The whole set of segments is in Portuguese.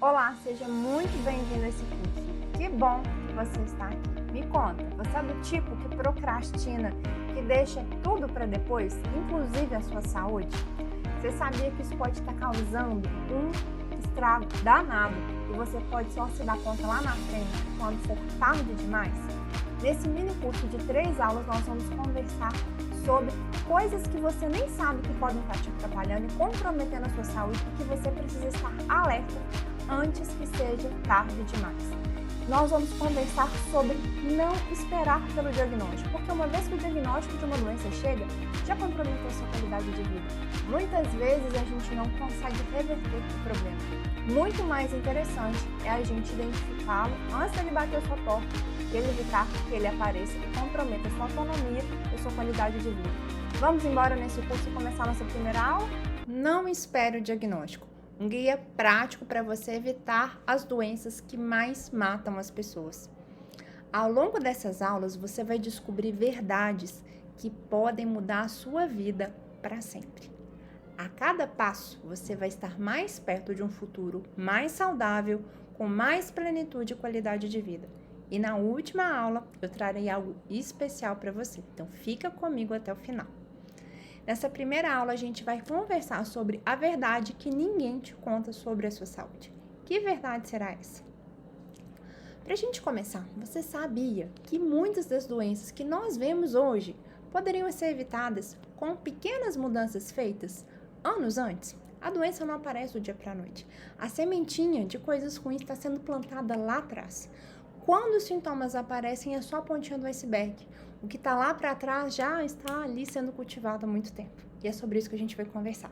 Olá, seja muito bem-vindo a esse curso. Que bom que você está aqui. Me conta, você é do tipo que procrastina, que deixa tudo para depois, inclusive a sua saúde? Você sabia que isso pode estar causando um estrago danado e você pode só se dar conta lá na frente quando for tarde demais? Nesse mini curso de 3 aulas, nós vamos conversar sobre coisas que você nem sabe que podem estar te atrapalhando e comprometendo a sua saúde e que você precisa estar alerta antes que seja tarde demais. Nós vamos conversar sobre não esperar pelo diagnóstico, porque uma vez que o diagnóstico de uma doença chega, já comprometeu a sua qualidade de vida. Muitas vezes a gente não consegue reverter o problema. Muito mais interessante é a gente identificá-lo antes de ele bater a sua porta e ele evitar que ele apareça e comprometa a sua autonomia e a sua qualidade de vida. Vamos embora nesse curso e começar a nossa primeira aula? Não espere o diagnóstico. Um guia prático para você evitar as doenças que mais matam as pessoas. Ao longo dessas aulas, você vai descobrir verdades que podem mudar a sua vida para sempre. A cada passo, você vai estar mais perto de um futuro mais saudável, com mais plenitude e qualidade de vida. E na última aula, eu trarei algo especial para você. Então, fica comigo até o final. Nessa primeira aula, a gente vai conversar sobre a verdade que ninguém te conta sobre a sua saúde. Que verdade será essa? Para a gente começar, você sabia que muitas das doenças que nós vemos hoje poderiam ser evitadas com pequenas mudanças feitas anos antes? A doença não aparece do dia para a noite. A sementinha de coisas ruins está sendo plantada lá atrás. Quando os sintomas aparecem, é só a pontinha do iceberg. O que está lá para trás já está ali sendo cultivado há muito tempo. E é sobre isso que a gente vai conversar.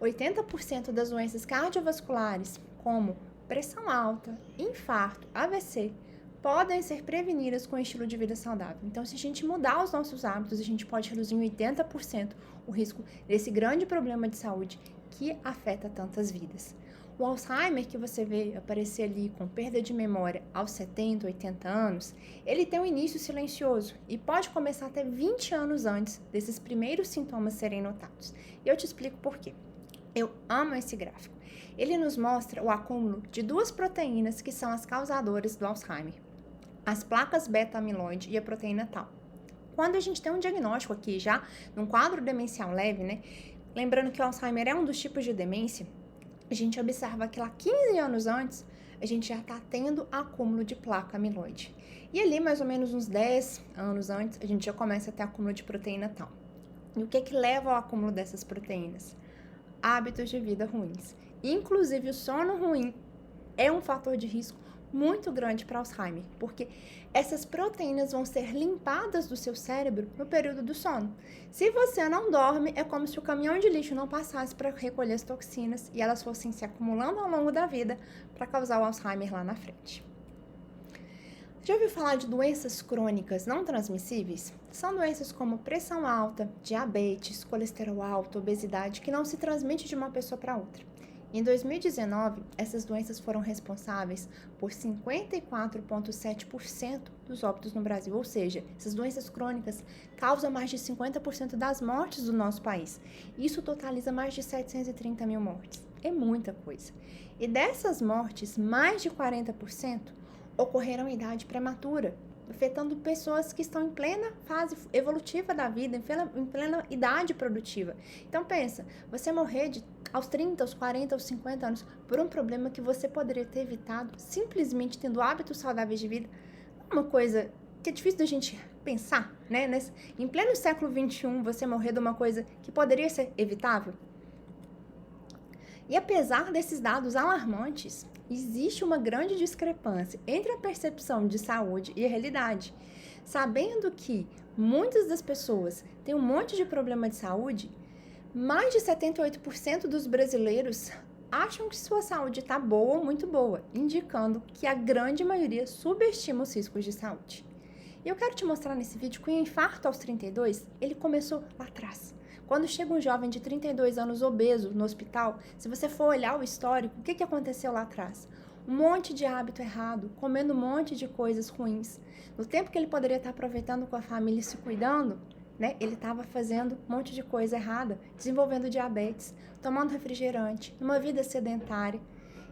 80% das doenças cardiovasculares, como pressão alta, infarto, AVC, podem ser prevenidas com um estilo de vida saudável. Então, se a gente mudar os nossos hábitos, a gente pode reduzir em 80% o risco desse grande problema de saúde que afeta tantas vidas. O Alzheimer que você vê aparecer ali com perda de memória aos 70, 80 anos, ele tem um início silencioso e pode começar até 20 anos antes desses primeiros sintomas serem notados. E eu te explico por quê. Eu amo esse gráfico. Ele nos mostra o acúmulo de duas proteínas que são as causadoras do Alzheimer, as placas beta-amiloide e a proteína tau. Quando a gente tem um diagnóstico aqui já num quadro demencial leve, né? Lembrando que o Alzheimer é um dos tipos de demência, a gente observa que lá 15 anos antes, a gente já está tendo acúmulo de placa amiloide. E ali, mais ou menos uns 10 anos antes, a gente já começa a ter acúmulo de proteína tau. E o que leva ao acúmulo dessas proteínas? Hábitos de vida ruins. Inclusive, o sono ruim é um fator de risco muito grande para Alzheimer, porque essas proteínas vão ser limpadas do seu cérebro no período do sono. Se você não dorme, é como se o caminhão de lixo não passasse para recolher as toxinas e elas fossem se acumulando ao longo da vida para causar o Alzheimer lá na frente. Já ouviu falar de doenças crônicas não transmissíveis? São doenças como pressão alta, diabetes, colesterol alto, obesidade, que não se transmite de uma pessoa para outra. Em 2019, essas doenças foram responsáveis por 54,7% dos óbitos no Brasil, ou seja, essas doenças crônicas causam mais de 50% das mortes do nosso país. Isso totaliza mais de 730 mil mortes. É muita coisa. E dessas mortes, mais de 40% ocorreram em idade prematura, afetando pessoas que estão em plena fase evolutiva da vida, em plena idade produtiva. Então pensa, você morrer aos 30, aos 40, aos 50 anos por um problema que você poderia ter evitado simplesmente tendo hábitos saudáveis de vida, é uma coisa que é difícil da gente pensar, né? Em pleno século XXI, você morrer de uma coisa que poderia ser evitável. E apesar desses dados alarmantes, existe uma grande discrepância entre a percepção de saúde e a realidade. Sabendo que muitas das pessoas têm um monte de problema de saúde, mais de 78% dos brasileiros acham que sua saúde está boa ou muito boa, indicando que a grande maioria subestima os riscos de saúde. E eu quero te mostrar nesse vídeo que o infarto aos 32, ele começou lá atrás. Quando chega um jovem de 32 anos obeso no hospital, se você for olhar o histórico, o que aconteceu lá atrás? Um monte de hábito errado, comendo um monte de coisas ruins. No tempo que ele poderia estar aproveitando com a família e se cuidando, né, ele estava fazendo um monte de coisa errada, desenvolvendo diabetes, tomando refrigerante, uma vida sedentária.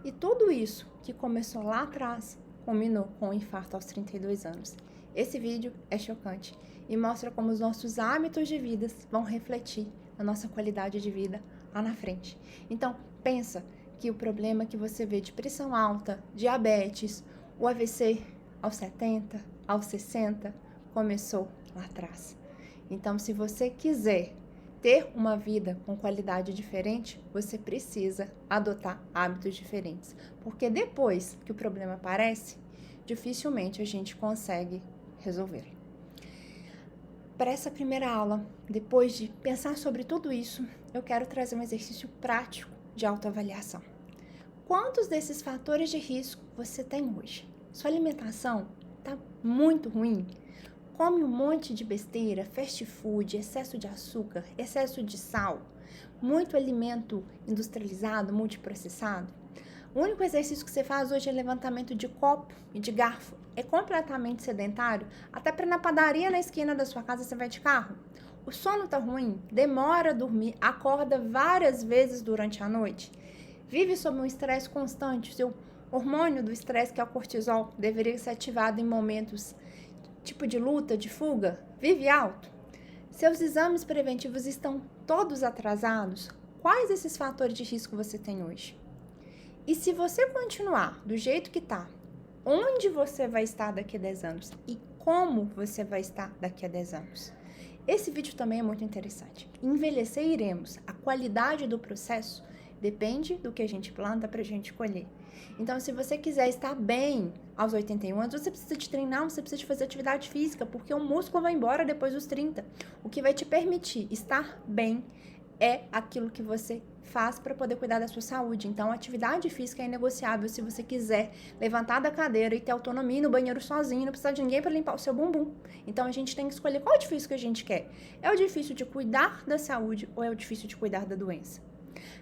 E tudo isso que começou lá atrás culminou com o infarto aos 32 anos. Esse vídeo é chocante e mostra como os nossos hábitos de vida vão refletir na nossa qualidade de vida lá na frente. Então, pensa que o problema que você vê de pressão alta, diabetes, o AVC aos 70, aos 60, começou lá atrás. Então, se você quiser ter uma vida com qualidade diferente, você precisa adotar hábitos diferentes. Porque depois que o problema aparece, dificilmente a gente consegue resolver. Para essa primeira aula, depois de pensar sobre tudo isso, eu quero trazer um exercício prático de autoavaliação. Quantos desses fatores de risco você tem hoje? Sua alimentação está muito ruim? Come um monte de besteira, fast food, excesso de açúcar, excesso de sal, muito alimento industrializado, multiprocessado. O único exercício que você faz hoje é levantamento de copo e de garfo. É completamente sedentário. Até para na padaria na esquina da sua casa você vai de carro. O sono tá ruim, demora a dormir, acorda várias vezes durante a noite. Vive sob um estresse constante. Seu hormônio do estresse, que é o cortisol, deveria ser ativado em momentos tipo de luta, de fuga, vive alto. Seus exames preventivos estão todos atrasados. Quais esses fatores de risco você tem hoje? E se você continuar do jeito que tá, onde você vai estar daqui a 10 anos? E como você vai estar daqui a 10 anos? Esse vídeo também é muito interessante. Envelhecer iremos. A qualidade do processo depende do que a gente planta para a gente colher. Então, se você quiser estar bem aos 81 anos, você precisa de treinar, você precisa de fazer atividade física, porque o músculo vai embora depois dos 30. O que vai te permitir estar bem é aquilo que você faz para poder cuidar da sua saúde. Então, a atividade física é inegociável se você quiser levantar da cadeira e ter autonomia no banheiro sozinho, não precisar de ninguém para limpar o seu bumbum. Então, a gente tem que escolher qual é o difícil que a gente quer. É o difícil de cuidar da saúde ou é o difícil de cuidar da doença?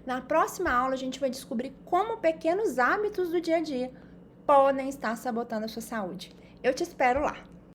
Na próxima aula, a gente vai descobrir como pequenos hábitos do dia a dia podem estar sabotando a sua saúde. Eu te espero lá!